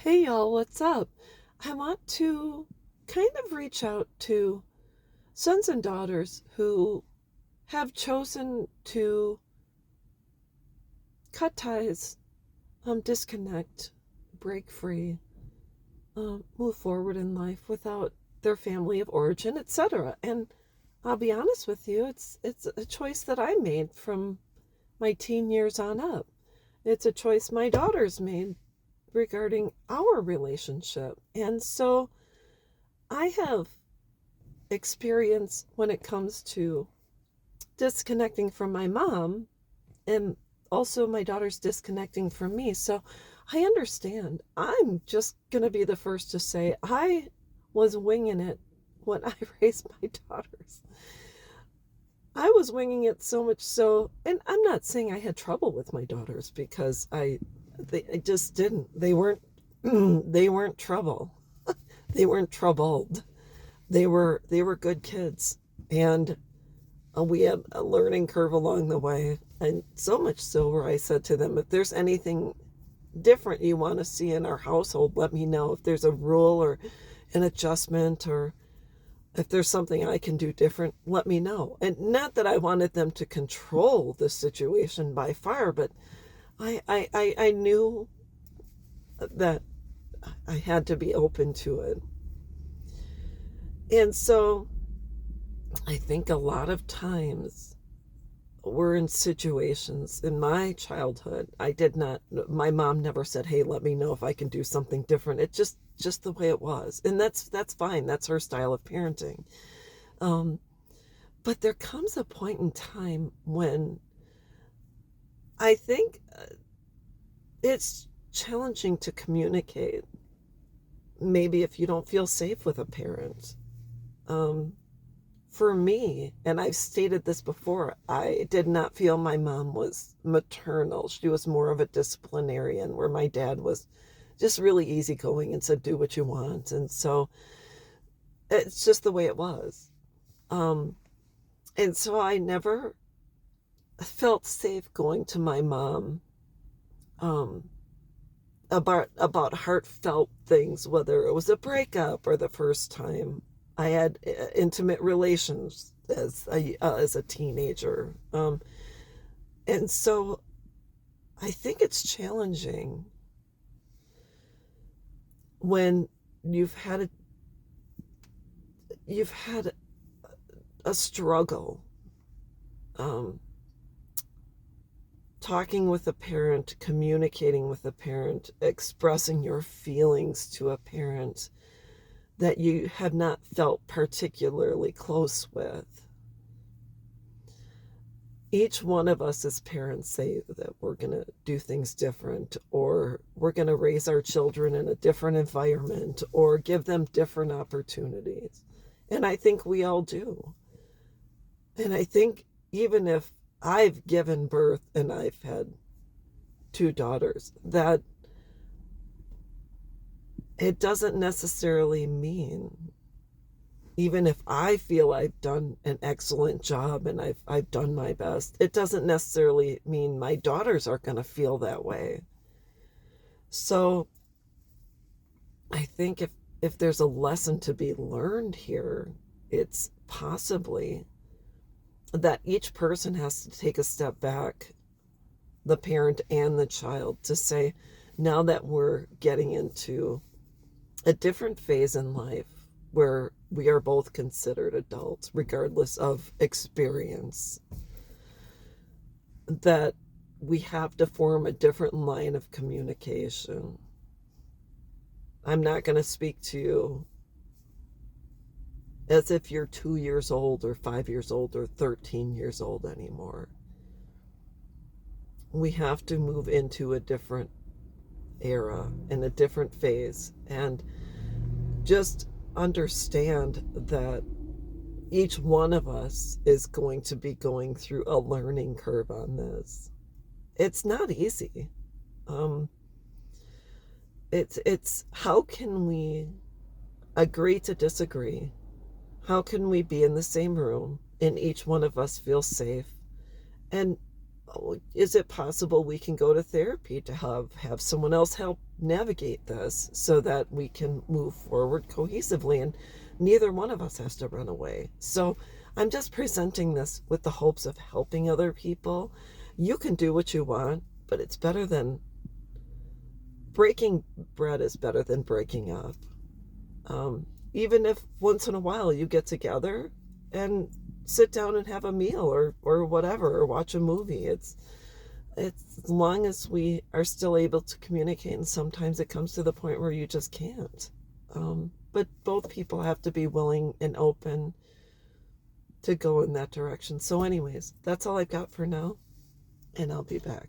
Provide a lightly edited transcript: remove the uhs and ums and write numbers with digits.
Hey y'all, what's up? I want to kind of reach out to sons and daughters who have chosen to cut ties, disconnect, break free, move forward in life without their family of origin, etc. And I'll be honest with you, it's a choice that I made from my teen years on up. It's a choice my daughters made regarding our relationship. And so I have experience when it comes to disconnecting from my mom, and also my daughter's disconnecting from me. So I understand. I'm just going to be the first to say I was winging it when I raised my daughters. I was winging it so much so, and I'm not saying I had trouble with my daughters because I just didn't. They weren't they weren't trouble. They weren't troubled. They were good kids, and we had a learning curve along the way, and so much so where I said to them, if there's anything different you want to see in our household, let me know. If there's a rule or an adjustment, or if there's something I can do different, let me know. And not that I wanted them to control the situation by far, but I knew that I had to be open to it. And so I think a lot of times we're in situations in my childhood. My mom never said, hey, let me know if I can do something different. It just the way it was. And that's fine. That's her style of parenting. Um, but there comes a point in time when I think it's challenging to communicate. Maybe if you don't feel safe with a parent. Um, for me, and I've stated this before, I did not feel my mom was maternal. She was more of a disciplinarian, where my dad was just really easygoing and said, do what you want. And so it's just the way it was. Um, and so I never felt safe going to my mom um, about heartfelt things, whether it was a breakup or the first time I had intimate relations as a teenager. And so I think it's challenging when you've had a you've had a struggle, um, talking with a parent, communicating with a parent, expressing your feelings to a parent that you have not felt particularly close with. Each one of us as parents say that we're going to do things different, or we're going to raise our children in a different environment, or give them different opportunities. And I think we all do. And I think even if I've given birth and I've had two daughters, that it doesn't necessarily mean, even if I feel I've done an excellent job and I've done my best, it doesn't necessarily mean my daughters are going to feel that way. So I think if there's a lesson to be learned here, it's possibly that each person has to take a step back, the parent and the child, to say, now that we're getting into a different phase in life where we are both considered adults, regardless of experience, that we have to form a different line of communication. I'm not going to speak to you as if you're 2 years old or 5 years old or 13 years old anymore. We have to move into a different era and a different phase, and just understand that each one of us is going to be going through a learning curve on this. It's not easy. Um, it's how can we agree to disagree? How can we be in the same room and each one of us feel safe? And oh, is it possible we can go to therapy to have someone else help navigate this so that we can move forward cohesively and neither one of us has to run away? So I'm just presenting this with the hopes of helping other people. You can do what you want, but it's better than breaking bread is better than breaking up. Even if once in a while you get together and sit down and have a meal or whatever, or watch a movie. It's as long as we are still able to communicate, and sometimes it comes to the point where you just can't. But both people have to be willing and open to go in that direction. So anyways, that's all I've got for now, and I'll be back.